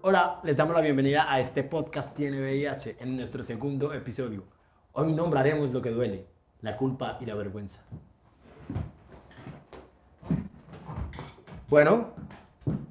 Hola, les damos la bienvenida a este podcast Tiene VIH en nuestro segundo episodio. Hoy nombraremos lo que duele, la culpa y la vergüenza. Bueno,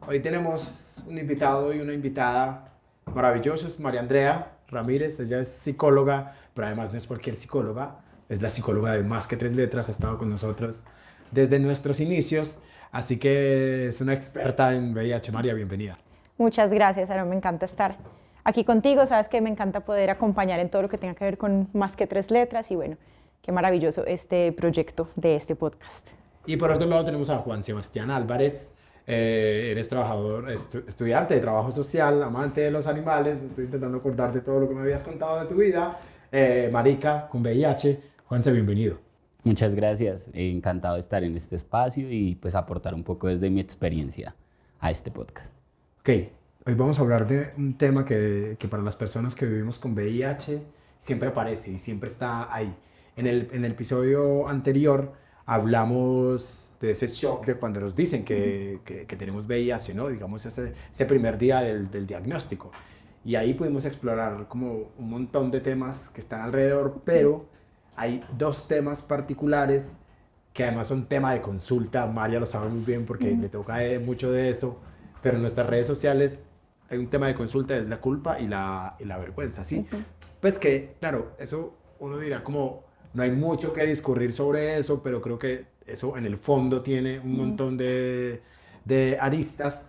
hoy tenemos un invitado y una invitada maravillosos, María Andrea Ramírez. Ella es psicóloga, pero además no es cualquier psicóloga, es la psicóloga de Más que Tres Letras, ha estado con nosotros desde nuestros inicios, así que es una experta en VIH. María, bienvenida. Muchas gracias, Aaron, me encanta estar aquí contigo, sabes que me encanta poder acompañar en todo lo que tenga que ver con Más que Tres Letras y bueno, qué maravilloso este proyecto de este podcast. Y por otro lado tenemos a Juan Sebastián Álvarez. Eres trabajador, estudiante de trabajo social, amante de los animales. Me estoy intentando acordar de todo lo que me habías contado de tu vida. Marica con VIH. Juanse, bienvenido. Muchas gracias, encantado de estar en este espacio y pues aportar un poco desde mi experiencia a este podcast. Ok, hoy vamos a hablar de un tema que para las personas que vivimos con VIH siempre aparece y siempre está ahí. En el episodio anterior hablamos de ese shock de cuando nos dicen que tenemos VIH, ¿no? Digamos ese primer día del diagnóstico. Y ahí pudimos explorar como un montón de temas que están alrededor, pero hay dos temas particulares que además son tema de consulta. María lo sabe muy bien porque le toca mucho de eso. Pero en nuestras redes sociales hay un tema de consulta, es la culpa y la vergüenza, ¿sí? Pues que, claro, eso uno dirá como, no hay mucho que discurrir sobre eso, pero creo que eso en el fondo tiene un montón de aristas.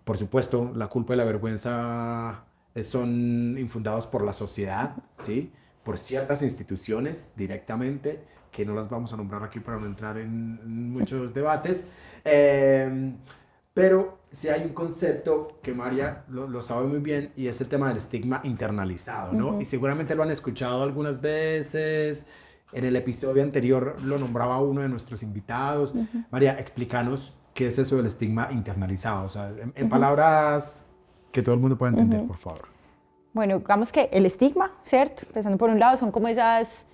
Por supuesto, la culpa y la vergüenza son infundados por la sociedad, ¿sí? Por ciertas instituciones directamente, que no las vamos a nombrar aquí para no entrar en muchos debates. Pero sí hay un concepto que María lo sabe muy bien y es el tema del estigma internalizado, ¿no? Y seguramente lo han escuchado algunas veces. En el episodio anterior lo nombraba uno de nuestros invitados. María, explícanos qué es eso del estigma internalizado. O sea, en palabras que todo el mundo pueda entender, por favor. Bueno, digamos que el estigma, ¿cierto? Empezando por un lado, son como esas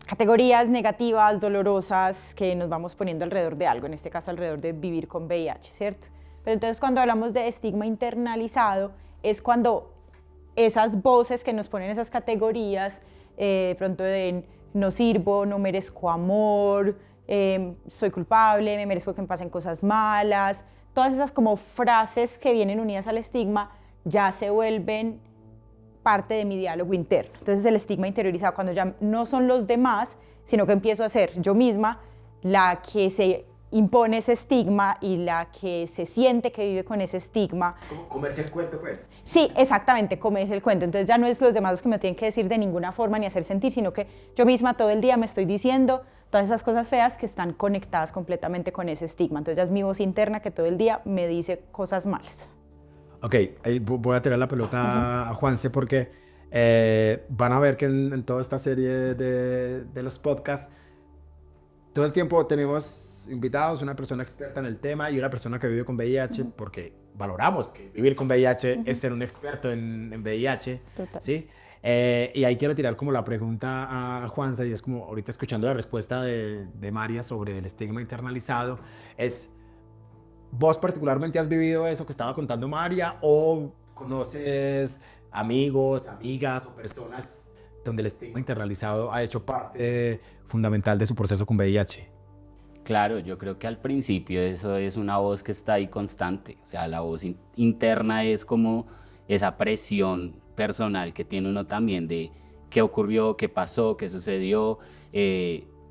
categorías negativas, dolorosas, que nos vamos poniendo alrededor de algo, en este caso alrededor de vivir con VIH, ¿cierto? Pero entonces cuando hablamos de estigma internalizado, es cuando esas voces que nos ponen esas categorías, de pronto de no sirvo, no merezco amor, soy culpable, me merezco que me pasen cosas malas, todas esas como frases que vienen unidas al estigma ya se vuelven parte de mi diálogo interno. Entonces el estigma interiorizado, cuando ya no son los demás, sino que empiezo a ser yo misma la que se impone ese estigma y la que se siente que vive con ese estigma. ¿Cómo comerse el cuento, pues? Sí, exactamente, comerse el cuento. Entonces ya no es los demás los que me tienen que decir de ninguna forma ni hacer sentir, sino que yo misma todo el día me estoy diciendo todas esas cosas feas que están conectadas completamente con ese estigma. Entonces ya es mi voz interna que todo el día me dice cosas malas. Ok, voy a tirar la pelota a Juanse porque van a ver que en toda esta serie de los podcasts todo el tiempo tenemos invitados, una persona experta en el tema y una persona que vive con VIH, porque valoramos que vivir con VIH es ser un experto en VIH, Total. ¿sí? Y ahí quiero tirar como la pregunta a Juanse, y es como ahorita escuchando la respuesta de María sobre el estigma internalizado, es... ¿Vos particularmente has vivido eso que estaba contando María o conoces amigos, amigas o personas donde el estigma internalizado ha hecho parte fundamental de su proceso con VIH? Claro, yo creo que al principio eso es una voz que está ahí constante, o sea, la voz interna es como esa presión personal que tiene uno también de qué ocurrió, qué pasó, qué sucedió,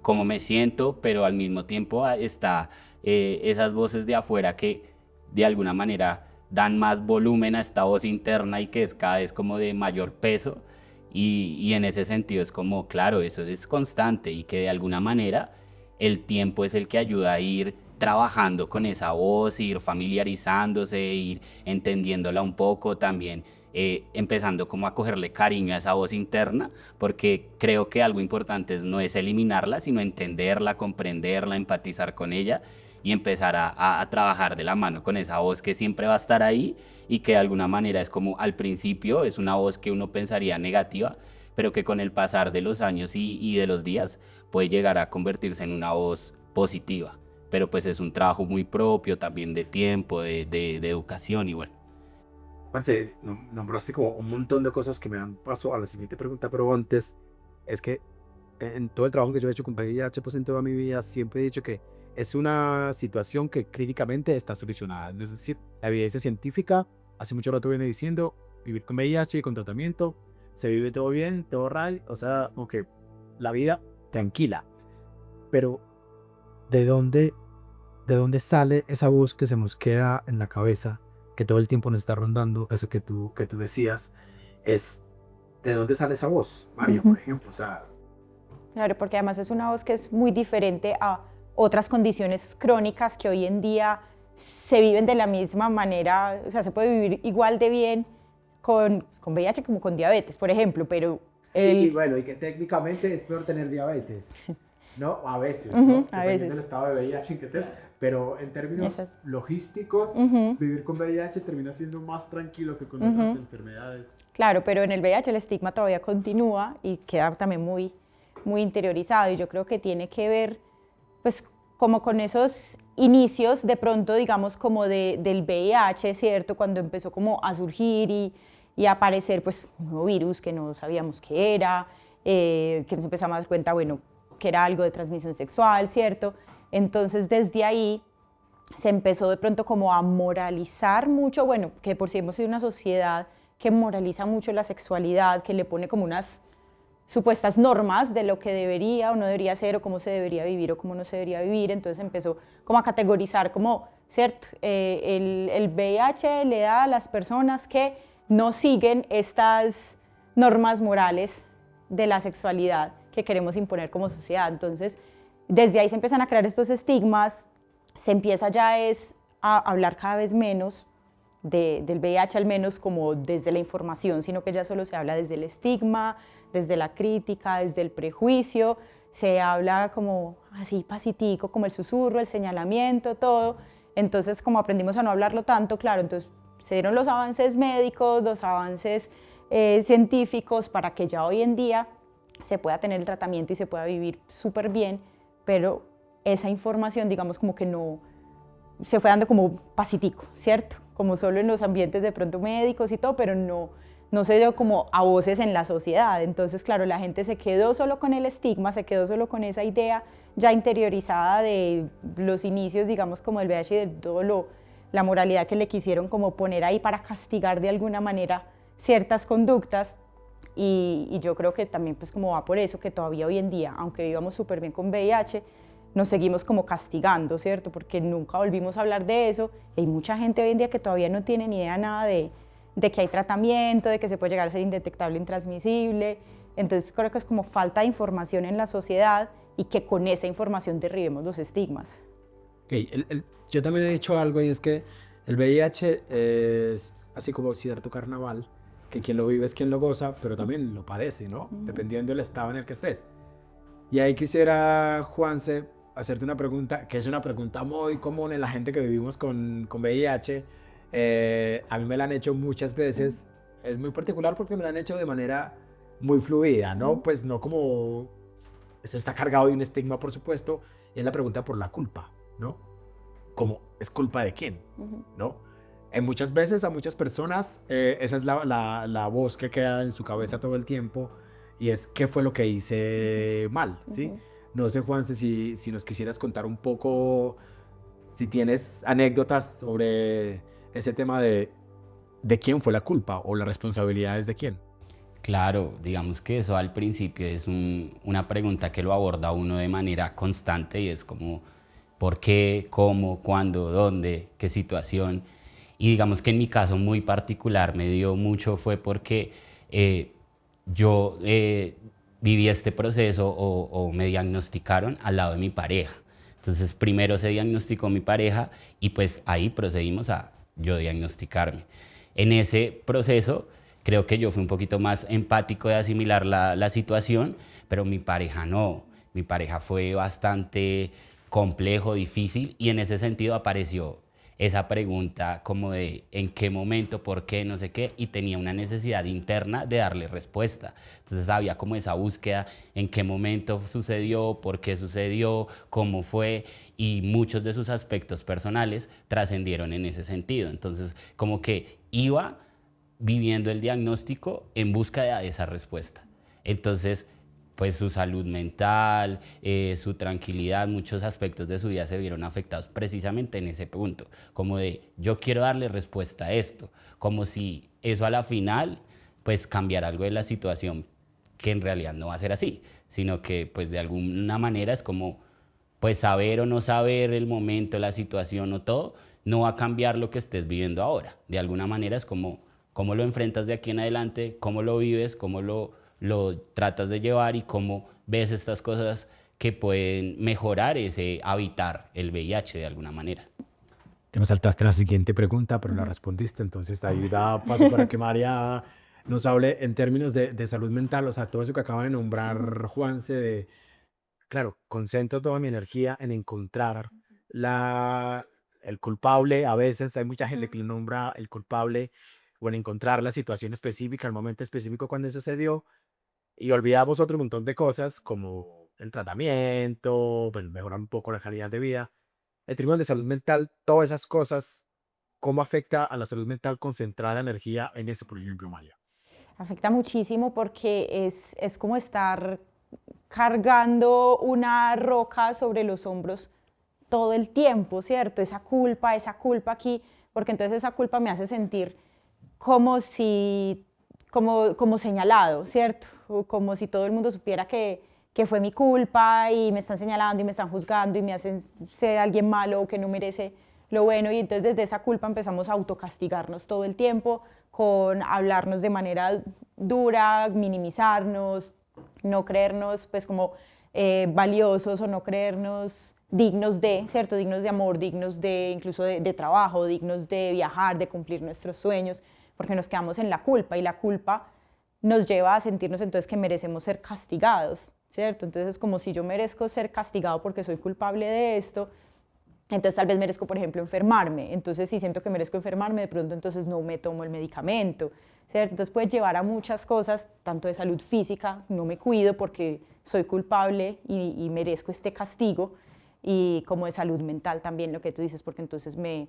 cómo me siento, pero al mismo tiempo está esas voces de afuera que de alguna manera dan más volumen a esta voz interna y que es cada vez como de mayor peso y en ese sentido es como, claro, eso es constante y que de alguna manera el tiempo es el que ayuda a ir trabajando con esa voz, ir familiarizándose, ir entendiéndola un poco también, empezando como a cogerle cariño a esa voz interna, porque creo que algo importante no es eliminarla, sino entenderla, comprenderla, empatizar con ella y empezar a trabajar de la mano con esa voz que siempre va a estar ahí y que de alguna manera es como al principio es una voz que uno pensaría negativa, pero que con el pasar de los años y de los días puede llegar a convertirse en una voz positiva. Pero pues es un trabajo muy propio también de tiempo, de educación y bueno. Juanse, nombraste como un montón de cosas que me dan paso a la siguiente pregunta, pero antes es que en todo el trabajo que yo he hecho con VIH, pues en toda mi vida siempre he dicho que es una situación que clínicamente está solucionada. Es decir, la evidencia científica hace mucho rato viene diciendo vivir con VIH y con tratamiento, se vive todo bien, todo right, o sea, como que la vida tranquila. Pero ¿de dónde, de dónde sale esa voz que se nos queda en la cabeza, que todo el tiempo nos está rondando, eso que tú decías, es de dónde sale esa voz, Mario, por ejemplo, o sea, Claro, porque además es una voz que es muy diferente a otras condiciones crónicas que hoy en día se viven de la misma manera, o sea, se puede vivir igual de bien con VIH como con diabetes, por ejemplo, pero y el, bueno, y que técnicamente es peor tener diabetes, ¿no? A veces, Ujú, ¿no? a Dependiendo veces. del estado de VIH en que estés, pero en términos Exacto. logísticos, Ujú. vivir con VIH termina siendo más tranquilo que con Ujú. otras enfermedades. Claro, pero en el VIH el estigma todavía continúa y queda también muy interiorizado y yo creo que tiene que ver pues como con esos inicios de pronto digamos como del VIH, ¿cierto? Cuando empezó como a surgir y a aparecer pues un nuevo virus que no sabíamos qué era, que nos empezamos a dar cuenta, bueno, que era algo de transmisión sexual, ¿cierto? Entonces desde ahí se empezó de pronto como a moralizar mucho, bueno, que por sí hemos sido una sociedad que moraliza mucho la sexualidad, que le pone como unas supuestas normas de lo que debería o no debería ser, o cómo se debería vivir o cómo no se debería vivir. Entonces empezó como a categorizar como, ¿cierto? El VIH le da a las personas que no siguen estas normas morales de la sexualidad que queremos imponer como sociedad. Entonces, desde ahí se empiezan a crear estos estigmas, se empieza ya es a hablar cada vez menos del VIH, al menos como desde la información, sino que ya solo se habla desde el estigma, desde la crítica, desde el prejuicio, se habla como así pasitico, como el susurro, el señalamiento, todo. Entonces, como aprendimos a no hablarlo tanto, claro, entonces se dieron los avances médicos, los avances científicos para que ya hoy en día se pueda tener el tratamiento y se pueda vivir súper bien, pero esa información, digamos, como que no se fue dando como pasitico, ¿cierto? Como solo en los ambientes de pronto médicos y todo, pero no se dio como a voces en la sociedad. Entonces, claro, la gente se quedó solo con el estigma, se quedó solo con esa idea ya interiorizada de los inicios, digamos, como el VIH y de todo la moralidad que le quisieron como poner ahí para castigar de alguna manera ciertas conductas. Y yo creo que también pues como va por eso que todavía hoy en día, aunque vivamos súper bien con VIH, nos seguimos como castigando, ¿cierto? Porque nunca volvimos a hablar de eso. Y hay mucha gente hoy en día que todavía no tiene ni idea nada de que hay tratamiento, de que se puede llegar a ser indetectable, intransmisible. Entonces creo que es como falta de información en la sociedad y que con esa información derribemos los estigmas. Okay, yo también he dicho algo y es que el VIH es así como cierto carnaval, que quien lo vive es quien lo goza, pero también lo padece, ¿no? Dependiendo del estado en el que estés. Y ahí quisiera, Juanse, hacerte una pregunta, que es una pregunta muy común en la gente que vivimos con VIH. A mí me la han hecho muchas veces. Es muy particular porque me la han hecho de manera muy fluida, ¿no? Pues no como... Esto está cargado de un estigma, por supuesto. Y es la pregunta por la culpa, ¿no? Como, ¿es culpa de quién? ¿No? En muchas veces a muchas personas esa es la voz que queda en su cabeza todo el tiempo y es qué fue lo que hice mal, ¿sí? No sé, Juanse, si nos quisieras contar un poco, si tienes anécdotas sobre ese tema de quién fue la culpa o la responsabilidad es de quién. Claro, digamos que eso al principio es una pregunta que lo aborda uno de manera constante y es como ¿por qué? ¿Cómo? ¿Cuándo? ¿Dónde? ¿Qué situación? Y digamos que en mi caso muy particular me dio mucho fue porque yo viví este proceso o me diagnosticaron al lado de mi pareja. Entonces primero se diagnosticó mi pareja y pues ahí procedimos a yo diagnosticarme. En ese proceso creo que yo fui un poquito más empático de asimilar la situación, pero mi pareja no. Mi pareja fue bastante complejo, difícil, y en ese sentido apareció esa pregunta como de en qué momento, por qué, no sé qué, y tenía una necesidad interna de darle respuesta. Entonces había como esa búsqueda en qué momento sucedió, por qué sucedió, cómo fue, y muchos de sus aspectos personales trascendieron en ese sentido. Entonces como que iba viviendo el diagnóstico en busca de esa respuesta. Entonces, pues su salud mental, su tranquilidad, muchos aspectos de su vida se vieron afectados precisamente en ese punto, como de yo quiero darle respuesta a esto, como si eso a la final pues cambiara algo de la situación, que en realidad no va a ser así, sino que pues de alguna manera es como pues saber o no saber el momento, la situación o todo, no va a cambiar lo que estés viviendo ahora. De alguna manera es como cómo lo enfrentas de aquí en adelante, cómo lo vives, cómo lo tratas de llevar y cómo ves estas cosas que pueden mejorar ese habitar el VIH de alguna manera. Te me saltaste la siguiente pregunta, pero la respondiste, entonces ahí da paso para que María nos hable en términos de salud mental, o sea, todo eso que acaba de nombrar Juanse, de, claro, concentro toda mi energía en encontrar el culpable. A veces hay mucha gente que le nombra el culpable o en encontrar la situación específica, el momento específico cuando sucedió, y olvidamos otro montón de cosas como el tratamiento, pues mejorar un poco la calidad de vida. En términos de salud mental, todas esas cosas, ¿cómo afecta a la salud mental concentrar la energía en eso, por ejemplo, María? Afecta muchísimo porque es como estar cargando una roca sobre los hombros todo el tiempo, ¿cierto? Esa culpa aquí, porque entonces esa culpa me hace sentir como si, como señalado, ¿cierto? O como si todo el mundo supiera que fue mi culpa y me están señalando y me están juzgando y me hacen ser alguien malo o que no merece lo bueno, y entonces desde esa culpa empezamos a autocastigarnos todo el tiempo, con hablarnos de manera dura, minimizarnos, no creernos pues como valiosos o no creernos dignos de, ¿cierto? Dignos de amor, dignos de incluso de trabajo, dignos de viajar, de cumplir nuestros sueños, porque nos quedamos en la culpa y la culpa nos lleva a sentirnos entonces que merecemos ser castigados, ¿cierto? Entonces es como si yo merezco ser castigado porque soy culpable de esto, entonces tal vez merezco, por ejemplo, enfermarme. Entonces si siento que merezco enfermarme, de pronto entonces no me tomo el medicamento, ¿cierto? Entonces puede llevar a muchas cosas, tanto de salud física, no me cuido porque soy culpable y merezco este castigo, y como de salud mental también, lo que tú dices, porque entonces me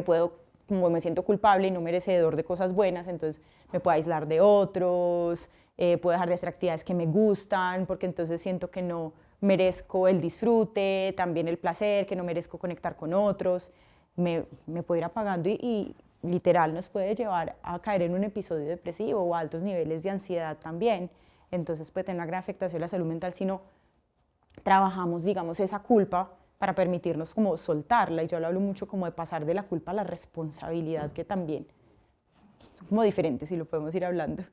puedo, como me siento culpable y no merecedor de cosas buenas, entonces me puedo aislar de otros, puedo dejar de hacer actividades que me gustan, porque entonces siento que no merezco el disfrute, también el placer, que no merezco conectar con otros, me puedo ir apagando y literal nos puede llevar a caer en un episodio depresivo o a altos niveles de ansiedad también. Entonces puede tener una gran afectación a la salud mental si no trabajamos, digamos, esa culpa para permitirnos como soltarla. Y yo lo hablo mucho como de pasar de la culpa a la responsabilidad, que también es como diferente si lo podemos ir hablando.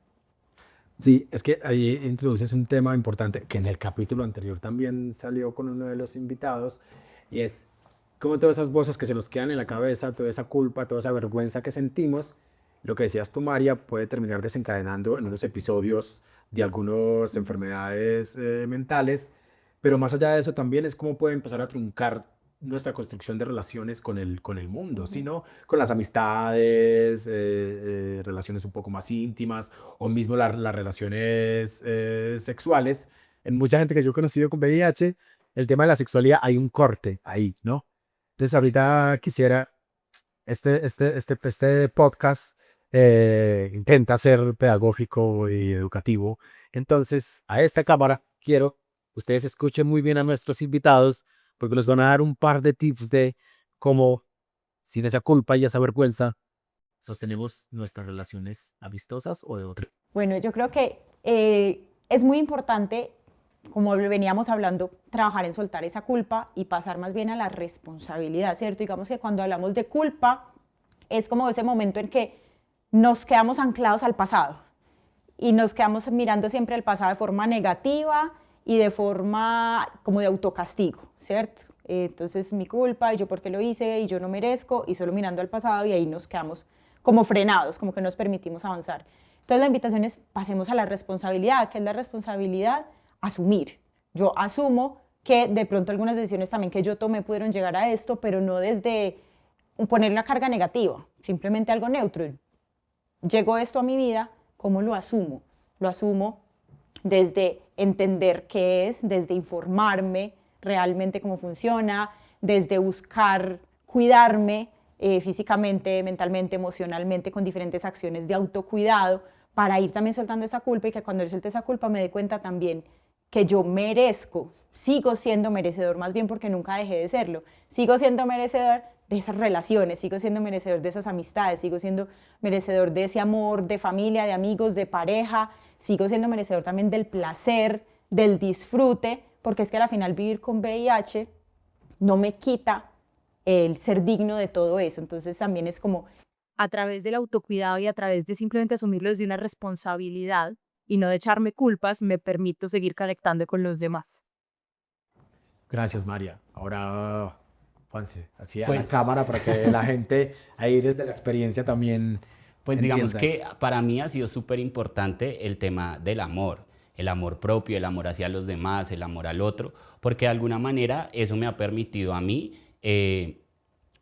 Sí, es que ahí introduces un tema importante que en el capítulo anterior también salió con uno de los invitados, y es como todas esas voces que se nos quedan en la cabeza, toda esa culpa, toda esa vergüenza que sentimos, lo que decías tú, María, puede terminar desencadenando en unos episodios de algunas enfermedades mentales, pero más allá de eso también es cómo puede empezar a truncar nuestra construcción de relaciones con el mundo, sino con las amistades, relaciones un poco más íntimas, o mismo las relaciones sexuales. En mucha gente que yo he conocido con VIH, el tema de la sexualidad hay un corte ahí, ¿no? Entonces ahorita quisiera, este podcast intenta ser pedagógico y educativo. Entonces, a esta cámara quiero que ustedes escuchen muy bien a nuestros invitados, porque les van a dar un par de tips de cómo, sin esa culpa y esa vergüenza, sostenemos nuestras relaciones amistosas o de otra. Bueno, yo creo que es muy importante, como veníamos hablando, trabajar en soltar esa culpa y pasar más bien a la responsabilidad, ¿cierto? Digamos que cuando hablamos de culpa, es como ese momento en que nos quedamos anclados al pasado y nos quedamos mirando siempre al pasado de forma negativa y de forma como de autocastigo, ¿cierto? Entonces mi culpa, y yo por qué lo hice, y yo no merezco, y solo mirando al pasado, y ahí nos quedamos como frenados, como que nos permitimos avanzar. Entonces la invitación es pasemos a la responsabilidad. ¿Qué es la responsabilidad? Asumir. Yo asumo que de pronto algunas decisiones también que yo tomé pudieron llegar a esto, pero no desde poner una carga negativa, simplemente algo neutro. Llegó esto a mi vida, ¿cómo lo asumo? Lo asumo desde entender qué es, desde informarme realmente cómo funciona, desde buscar cuidarme físicamente, mentalmente, emocionalmente, con diferentes acciones de autocuidado, para ir también soltando esa culpa y que cuando yo suelte esa culpa me dé cuenta también que yo merezco, sigo siendo merecedor, más bien porque nunca dejé de serlo, sigo siendo merecedor de esas relaciones, sigo siendo merecedor de esas amistades, sigo siendo merecedor de ese amor, de familia, de amigos, de pareja, sigo siendo merecedor también del placer, del disfrute, porque es que al final vivir con VIH no me quita el ser digno de todo eso. Entonces también es como a través del autocuidado y a través de simplemente asumirlo desde una responsabilidad y no de echarme culpas, me permito seguir conectando con los demás. Gracias, María. Ahora, Juanse, así a la Pues, cámara para que la gente ahí desde la experiencia también pues digamos entienda. que para mí ha sido súper importante el tema del amor, el amor propio, el amor hacia los demás, el amor al otro, porque de alguna manera eso me ha permitido a mí,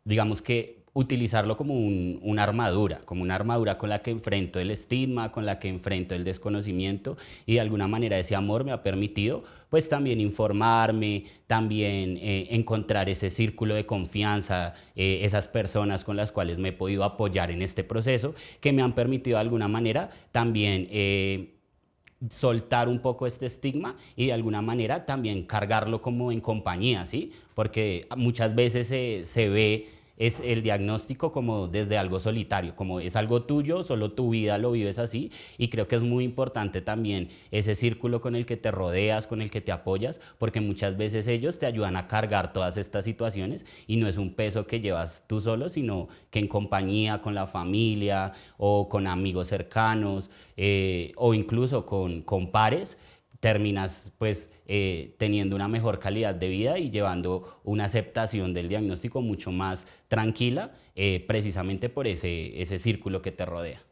digamos que utilizarlo como como una armadura con la que enfrento el estigma, con la que enfrento el desconocimiento y de alguna manera ese amor me ha permitido pues también informarme, también encontrar ese círculo de confianza, esas personas con las cuales me he podido apoyar en este proceso que me han permitido de alguna manera también soltar un poco este estigma y de alguna manera también cargarlo como en compañía, ¿sí? Porque muchas veces se ve es el diagnóstico como desde algo solitario, como es algo tuyo, solo tu vida lo vives así y creo que es muy importante también ese círculo con el que te rodeas, con el que te apoyas, porque muchas veces ellos te ayudan a cargar todas estas situaciones y no es un peso que llevas tú solo, sino que en compañía con la familia o con amigos cercanos o incluso con pares, terminas pues teniendo una mejor calidad de vida y llevando una aceptación del diagnóstico mucho más tranquila, precisamente por ese círculo que te rodea.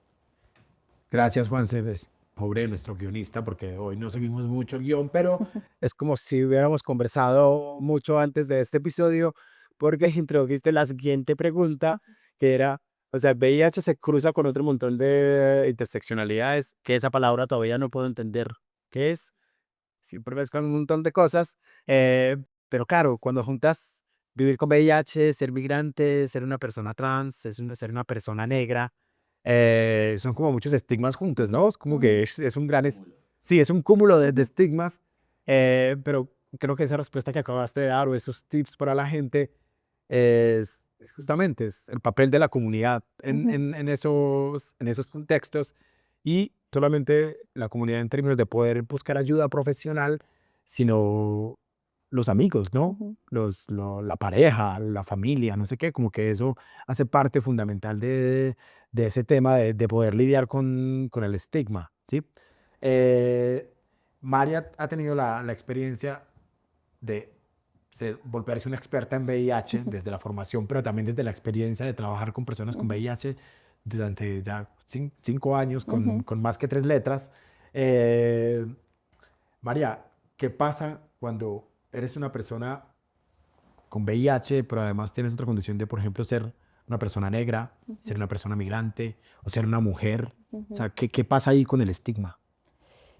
Gracias, Juanse. Pobre nuestro guionista, porque hoy no seguimos mucho el guión, pero es como si hubiéramos conversado mucho antes de este episodio, porque introdujiste la siguiente pregunta, que era, o sea, VIH se cruza con otro montón de interseccionalidades, que esa palabra todavía no puedo entender qué es. Siempre ves con un montón de cosas, pero claro, cuando juntas vivir con VIH, ser migrante, ser una persona trans, ser una persona negra, son como muchos estigmas juntos, ¿no? Es como que es un gran, sí, es un cúmulo de estigmas, pero creo que esa respuesta que acabaste de dar o esos tips para la gente es justamente es el papel de la comunidad en esos contextos y solamente la comunidad en términos de poder buscar ayuda profesional, sino los amigos, ¿no? La pareja, la familia, no sé qué, como que eso hace parte fundamental de ese tema de poder lidiar con el estigma, ¿sí? Eh, María ha tenido la experiencia de volverse una experta en VIH desde la formación, pero también desde la experiencia de trabajar con personas con VIH durante ya 5 años, con más que 3 letras. Eh, María, ¿qué pasa cuando eres una persona con VIH, pero además tienes otra condición de, por ejemplo, ser una persona negra, ser una persona migrante o ser una mujer? O sea, ¿qué pasa ahí con el estigma?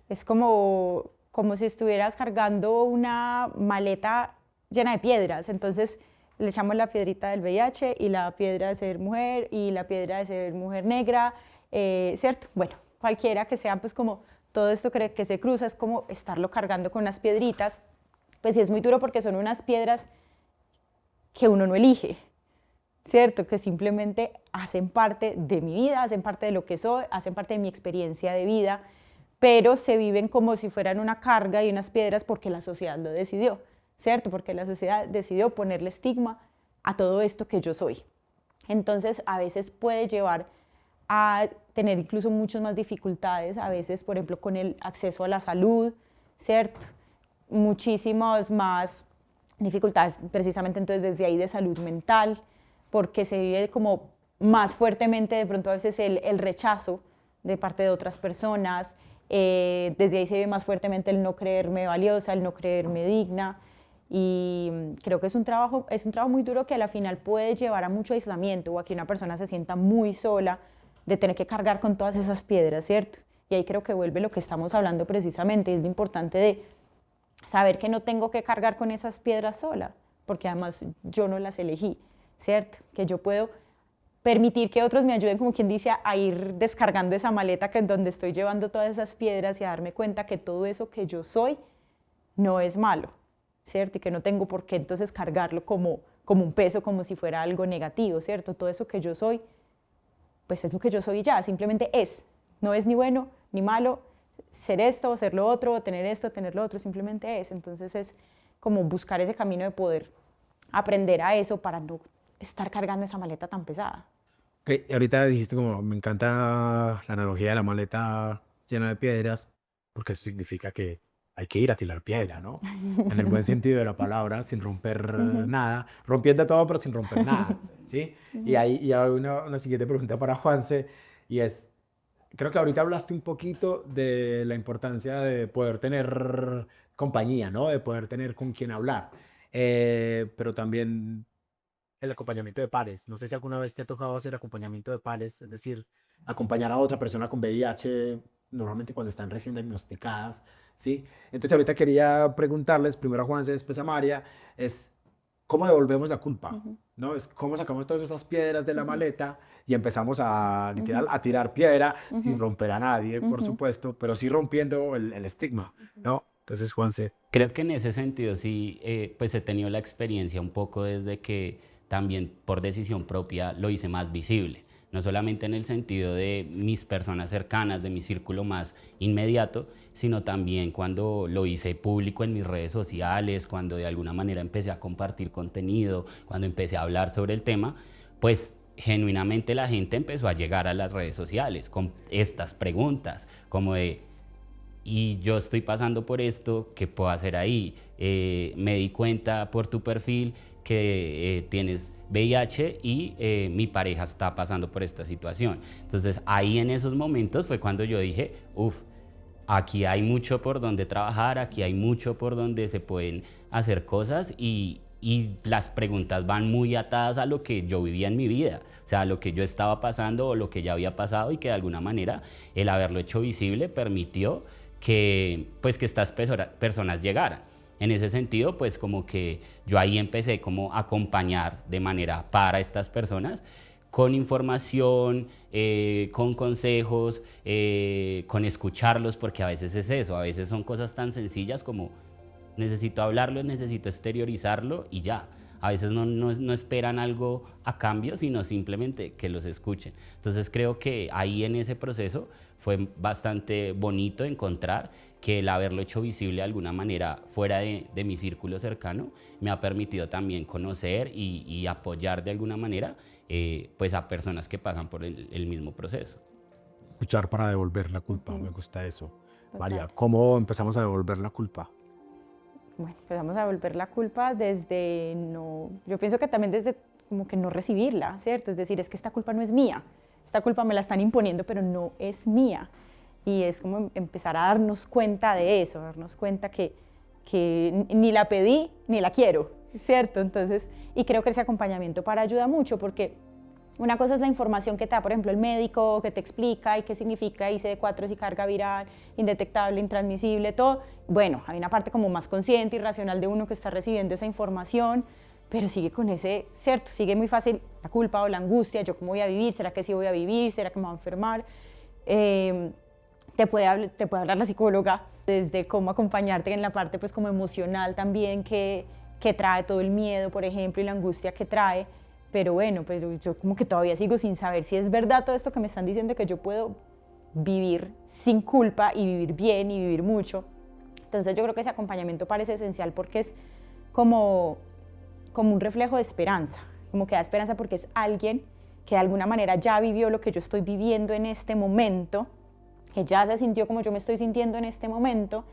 Es como si estuvieras cargando una maleta llena de piedras. Entonces le echamos la piedrita del VIH y la piedra de ser mujer y la piedra de ser mujer negra, ¿cierto? Bueno, cualquiera que sea, pues como todo esto que se cruza es como estarlo cargando con unas piedritas. Pues sí, es muy duro porque son unas piedras que uno no elige, ¿cierto? Que simplemente hacen parte de mi vida, hacen parte de lo que soy, hacen parte de mi experiencia de vida, pero se viven como si fueran una carga y unas piedras porque la sociedad lo decidió, ¿cierto? Porque la sociedad decidió ponerle estigma a todo esto que yo soy. Entonces, a veces puede llevar a tener incluso muchas más dificultades, a veces, por ejemplo, con el acceso a la salud, ¿cierto? Muchísimas más dificultades, precisamente entonces desde ahí de salud mental, porque se vive como más fuertemente de pronto a veces el rechazo de parte de otras personas, desde ahí se vive más fuertemente el no creerme valiosa, el no creerme digna, y creo que es un trabajo muy duro que a la final puede llevar a mucho aislamiento o a que una persona se sienta muy sola de tener que cargar con todas esas piedras, ¿cierto? Y ahí creo que vuelve lo que estamos hablando precisamente, es lo importante de saber que no tengo que cargar con esas piedras sola, porque además yo no las elegí, ¿cierto? Que yo puedo permitir que otros me ayuden, como quien dice, a ir descargando esa maleta que es donde estoy llevando todas esas piedras y a darme cuenta que todo eso que yo soy no es malo, ¿cierto? Y que no tengo por qué entonces cargarlo como un peso, como si fuera algo negativo, ¿cierto? Todo eso que yo soy, pues es lo que yo soy y ya, simplemente es. No es ni bueno ni malo ser esto o ser lo otro, o tener esto, tener lo otro, simplemente es. Entonces es como buscar ese camino de poder aprender a eso para no estar cargando esa maleta tan pesada. Okay, y ahorita dijiste como, me encanta la analogía de la maleta llena de piedras, porque eso significa que hay que ir a tirar piedra, ¿no? En el buen sentido de la palabra, sin romper nada, rompiendo todo, pero sin romper nada, ¿sí? Y hay una siguiente pregunta para Juanse, y es, creo que ahorita hablaste un poquito de la importancia de poder tener compañía, ¿no? De poder tener con quien hablar, pero también el acompañamiento de pares. No sé si alguna vez te ha tocado hacer acompañamiento de pares, es decir, acompañar a otra persona con VIH, normalmente cuando están recién diagnosticadas, ¿sí? Entonces ahorita quería preguntarles, primero a Juanse, después a María, es cómo devolvemos la culpa, ¿no? Es cómo sacamos todas esas piedras de la maleta y empezamos a, literal, a tirar piedra sin romper a nadie, por supuesto, pero sí rompiendo el estigma, ¿no? Entonces, Juanse. Creo que en ese sentido sí, pues he tenido la experiencia un poco desde que también por decisión propia lo hice más visible, no solamente en el sentido de mis personas cercanas, de mi círculo más inmediato, sino también cuando lo hice público en mis redes sociales, cuando de alguna manera empecé a compartir contenido, cuando empecé a hablar sobre el tema, pues genuinamente la gente empezó a llegar a las redes sociales con estas preguntas, como de, y yo estoy pasando por esto, ¿qué puedo hacer ahí? Me di cuenta por tu perfil que tienes VIH y mi pareja está pasando por esta situación. Entonces ahí en esos momentos fue cuando yo dije, aquí hay mucho por donde trabajar, aquí hay mucho por donde se pueden hacer cosas y las preguntas van muy atadas a lo que yo vivía en mi vida, o sea, a lo que yo estaba pasando o lo que ya había pasado y que de alguna manera el haberlo hecho visible permitió que, pues, que estas personas llegaran. En ese sentido, pues como que yo ahí empecé como a acompañar de manera para estas personas con información, con consejos, con escucharlos, porque a veces es eso, a veces son cosas tan sencillas como necesito hablarlo, necesito exteriorizarlo y ya. A veces no esperan algo a cambio, sino simplemente que los escuchen. Entonces creo que ahí en ese proceso fue bastante bonito encontrar que el haberlo hecho visible de alguna manera fuera de mi círculo cercano me ha permitido también conocer y apoyar de alguna manera pues a personas que pasan por el mismo proceso. Escuchar para devolver la culpa, me gusta eso. María, ¿cómo empezamos a devolver la culpa? Bueno, empezamos a devolver la culpa desde yo pienso que también desde como que no recibirla, ¿cierto? Es decir, es que esta culpa no es mía, esta culpa me la están imponiendo, pero no es mía. Y es como empezar a darnos cuenta de eso, darnos cuenta que ni la pedí ni la quiero, ¿cierto? Entonces, y creo que ese acompañamiento para ayuda mucho, porque una cosa es la información que te da, por ejemplo, el médico, que te explica y qué significa ICD-4 y carga viral, indetectable, intransmisible, todo. Bueno, hay una parte como más consciente y racional de uno que está recibiendo esa información, pero sigue con ese, ¿cierto? Sigue muy fácil la culpa o la angustia, ¿yo cómo voy a vivir? ¿Será que sí voy a vivir? ¿Será que me voy a enfermar? Te puede hablar la psicóloga desde cómo acompañarte en la parte pues como emocional también que trae todo el miedo, por ejemplo, y la angustia que trae. Pero bueno, pero yo como que todavía sigo sin saber si es verdad todo esto que me están diciendo, que yo puedo vivir sin culpa y vivir bien y vivir mucho. Entonces yo creo que ese acompañamiento parece esencial porque es como un reflejo de esperanza, como que da esperanza porque es alguien que de alguna manera ya vivió lo que yo estoy viviendo en este momento, que ya se sintió como yo me estoy sintiendo en este momento,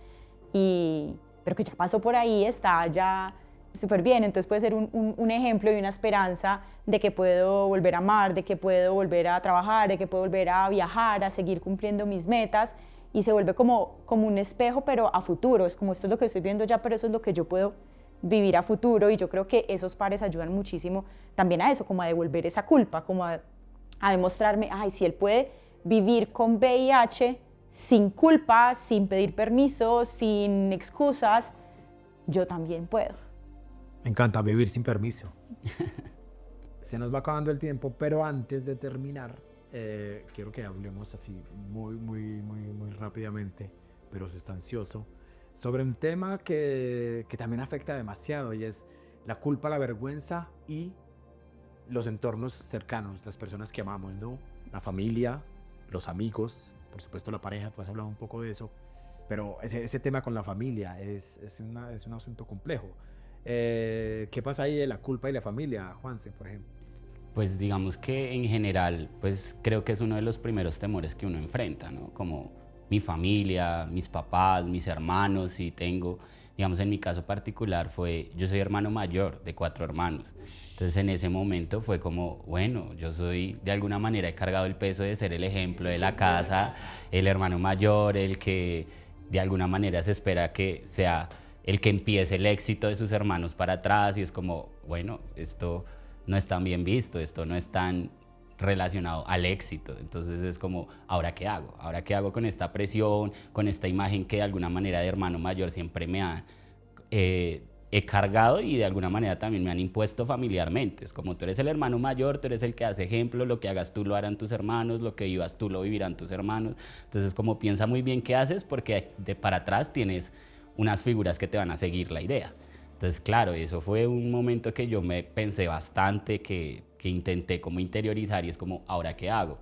pero que ya pasó por ahí, está ya súper bien. Entonces puede ser un ejemplo y una esperanza de que puedo volver a amar, de que puedo volver a trabajar, de que puedo volver a viajar, a seguir cumpliendo mis metas, y se vuelve como un espejo, pero a futuro. Es como esto es lo que estoy viendo ya, pero eso es lo que yo puedo vivir a futuro, y yo creo que esos pares ayudan muchísimo también a eso, como a devolver esa culpa, como a demostrarme, ay, si él puede vivir con VIH sin culpa, sin pedir permiso, sin excusas, yo también puedo. Me encanta vivir sin permiso. se nos va acabando el tiempo, pero antes de terminar, quiero que hablemos así muy rápidamente, pero sustancioso, sobre un tema que también afecta demasiado y es la culpa, la vergüenza y los entornos cercanos, las personas que amamos, ¿no? La familia, los amigos, por supuesto la pareja, tú has hablado un poco de eso, pero ese tema con la familia es un asunto complejo. ¿Qué pasa ahí de la culpa y la familia, Juanse, por ejemplo? Pues digamos que en general, pues creo que es uno de los primeros temores que uno enfrenta, ¿no? Como mi familia, mis papás, mis hermanos, si tengo, digamos en mi caso particular yo soy hermano mayor de 4 hermanos. Entonces en ese momento fue como, bueno, yo soy, de alguna manera he cargado el peso de ser el ejemplo de la casa, el hermano mayor, el que de alguna manera se espera que sea el que empiece el éxito de sus hermanos para atrás y es como, bueno, esto no es tan bien visto, esto no es tan relacionado al éxito. Entonces es como, ¿ahora qué hago? ¿Ahora qué hago con esta presión, con esta imagen que de alguna manera de hermano mayor siempre me ha he cargado y de alguna manera también me han impuesto familiarmente? Es como, tú eres el hermano mayor, tú eres el que hace ejemplo, lo que hagas tú lo harán tus hermanos, lo que vivas tú lo vivirán tus hermanos. Entonces como piensa muy bien qué haces porque de para atrás tienes unas figuras que te van a seguir la idea. Entonces, claro, eso fue un momento que yo me pensé bastante, que intenté como interiorizar y es como, ¿ahora qué hago?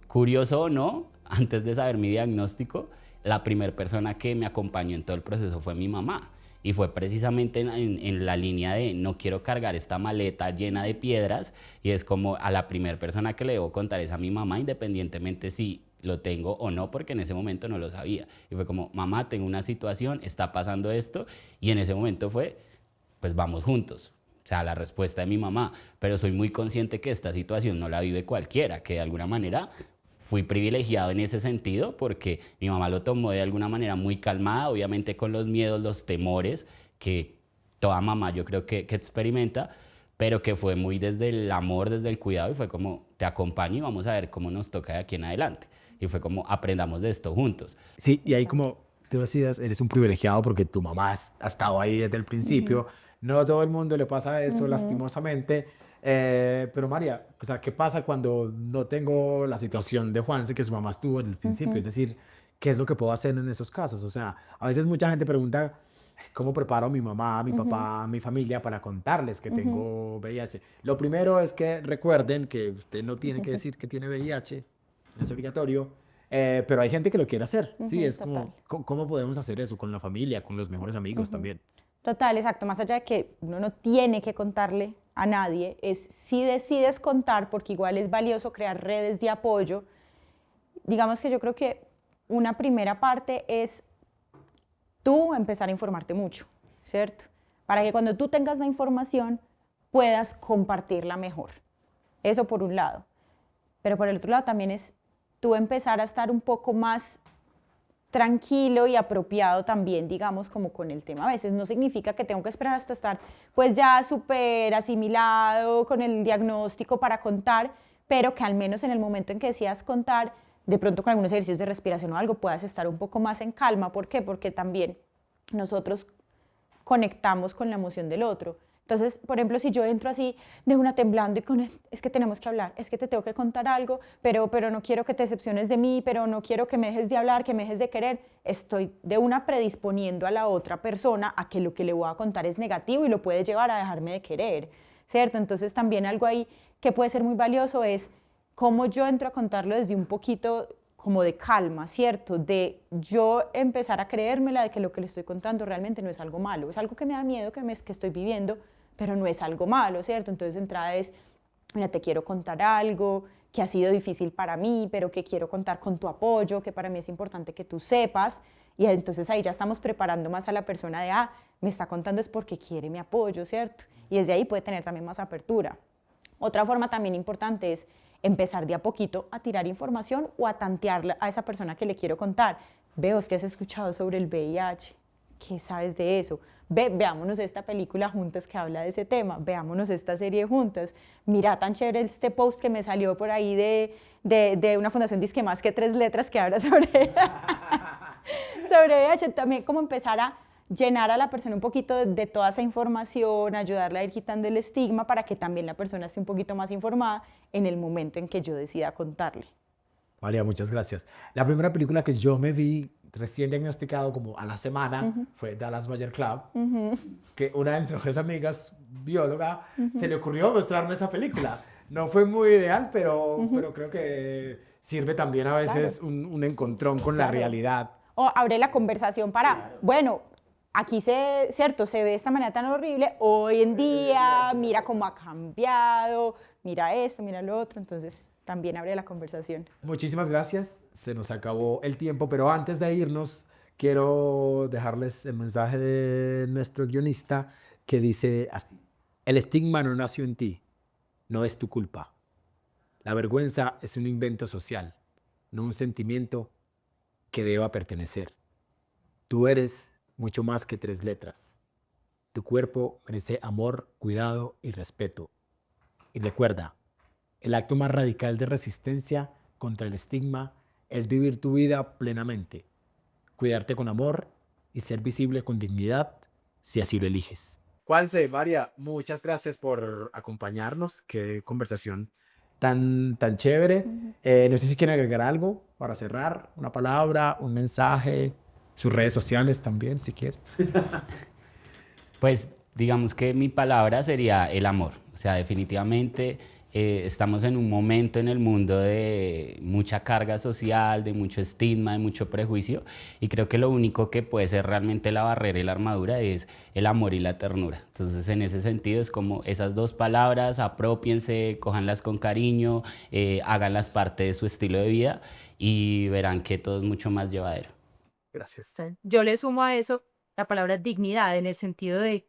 Curioso o no, antes de saber mi diagnóstico, la primera persona que me acompañó en todo el proceso fue mi mamá. Y fue precisamente en la línea de no quiero cargar esta maleta llena de piedras y es como a la primera persona que le debo contar es a mi mamá, independientemente si lo tengo o no, porque en ese momento no lo sabía. Y fue como, mamá, tengo una situación, está pasando esto, y en ese momento fue, pues vamos juntos. O sea, la respuesta de mi mamá, pero soy muy consciente que esta situación no la vive cualquiera, que de alguna manera fui privilegiado en ese sentido porque mi mamá lo tomó de alguna manera muy calmada, obviamente con los miedos, los temores que toda mamá yo creo que experimenta, pero que fue muy desde el amor, desde el cuidado y fue como, te acompaño y vamos a ver cómo nos toca de aquí en adelante. Y fue como, aprendamos de esto juntos. Sí, y ahí como tú decías, eres un privilegiado porque tu mamá ha estado ahí desde el principio. No a todo el mundo le pasa eso, lastimosamente. Pero María, o sea, ¿qué pasa cuando no tengo la situación de Juanse que su mamá estuvo desde el principio? Es decir, ¿qué es lo que puedo hacer en esos casos? O sea, a veces mucha gente pregunta, ¿cómo preparo a mi mamá, a mi papá, a mi familia para contarles que tengo VIH? Lo primero es que recuerden que usted no tiene que decir que tiene VIH, no es obligatorio, pero hay gente que lo quiere hacer, ¿sí? Es como, ¿cómo podemos hacer eso con la familia, con los mejores amigos también? Total, exacto. Más allá de que uno no tiene que contarle a nadie, es si decides contar, porque igual es valioso crear redes de apoyo. Digamos que yo creo que una primera parte es tú empezar a informarte mucho, ¿cierto? Para que cuando tú tengas la información puedas compartirla mejor. Eso por un lado. Pero por el otro lado también es tú empezar a estar un poco más tranquilo y apropiado también, digamos, como con el tema. A veces no significa que tengo que esperar hasta estar pues ya súper asimilado con el diagnóstico para contar, pero que al menos en el momento en que decidas contar, de pronto con algunos ejercicios de respiración o algo, puedas estar un poco más en calma. ¿Por qué? Porque también nosotros conectamos con la emoción del otro. Entonces, por ejemplo, si yo entro así de una temblando y con es que tenemos que hablar, es que te tengo que contar algo, pero no quiero que te decepciones de mí, pero no quiero que me dejes de hablar, que me dejes de querer, estoy de una predisponiendo a la otra persona a que lo que le voy a contar es negativo y lo puede llevar a dejarme de querer, ¿cierto? Entonces también algo ahí que puede ser muy valioso es cómo yo entro a contarlo desde un poquito como de calma, ¿cierto? De yo empezar a creérmela de que lo que le estoy contando realmente no es algo malo, es algo que me da miedo, que estoy viviendo, pero no es algo malo, ¿cierto? Entonces, de entrada es, mira, te quiero contar algo que ha sido difícil para mí, pero que quiero contar con tu apoyo, que para mí es importante que tú sepas, y entonces ahí ya estamos preparando más a la persona de, me está contando es porque quiere mi apoyo, ¿cierto? Y desde ahí puede tener también más apertura. Otra forma también importante es empezar de a poquito a tirar información o a tantear a esa persona que le quiero contar. Veo que has escuchado sobre el VIH, ¿qué sabes de eso? Veámonos esta película juntas que habla de ese tema, veámonos esta serie juntas, mira tan chévere este post que me salió por ahí de una fundación Disque Más que 3 letras que habla sobre VIH, también como empezar a llenar a la persona un poquito de toda esa información, ayudarla a ir quitando el estigma para que también la persona esté un poquito más informada en el momento en que yo decida contarle. María, muchas gracias. La primera película que yo me vi recién diagnosticado como a la semana fue Dallas Buyers Club, que una de mis mejores amigas, bióloga, se le ocurrió mostrarme esa película. No fue muy ideal, pero creo que sirve también a veces un encontrón con la realidad. O abre la conversación para, bueno, aquí cierto, se ve de esta manera tan horrible, hoy en día, mira cómo ha cambiado, mira esto, mira lo otro, entonces también abre la conversación. Muchísimas gracias, se nos acabó el tiempo, pero antes de irnos, quiero dejarles el mensaje de nuestro guionista que dice así: el estigma no nació en ti, no es tu culpa. La vergüenza es un invento social, no un sentimiento que deba pertenecer. Tú eres mucho más que 3 letras. Tu cuerpo merece amor, cuidado y respeto. Y recuerda, el acto más radical de resistencia contra el estigma es vivir tu vida plenamente, cuidarte con amor y ser visible con dignidad si así lo eliges. Juanse, María, muchas gracias por acompañarnos. Qué conversación tan chévere. No sé si quieren agregar algo para cerrar, una palabra, un mensaje, sus redes sociales también, si quieren. Pues digamos que mi palabra sería el amor. O sea, definitivamente estamos en un momento en el mundo de mucha carga social, de mucho estigma, de mucho prejuicio, y creo que lo único que puede ser realmente la barrera y la armadura es el amor y la ternura. Entonces, en ese sentido es como esas 2 palabras, apropiense, cójanlas con cariño, háganlas parte de su estilo de vida y verán que todo es mucho más llevadero. Gracias. Yo le sumo a eso la palabra dignidad, en el sentido de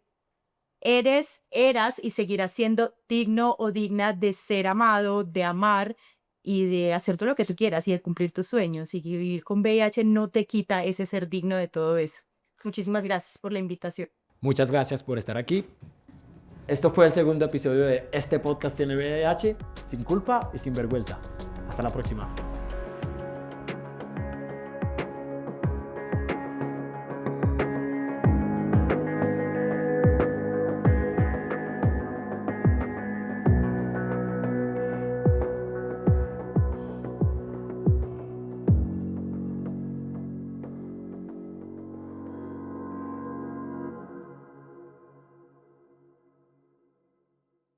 eras y seguirás siendo digno o digna de ser amado, de amar y de hacer todo lo que tú quieras y de cumplir tus sueños. Y que vivir con VIH no te quita ese ser digno de todo eso. Muchísimas gracias por la invitación. Muchas gracias por estar aquí. Esto fue el segundo episodio de Este Podcast Tiene VIH, sin culpa y sin vergüenza. Hasta la próxima.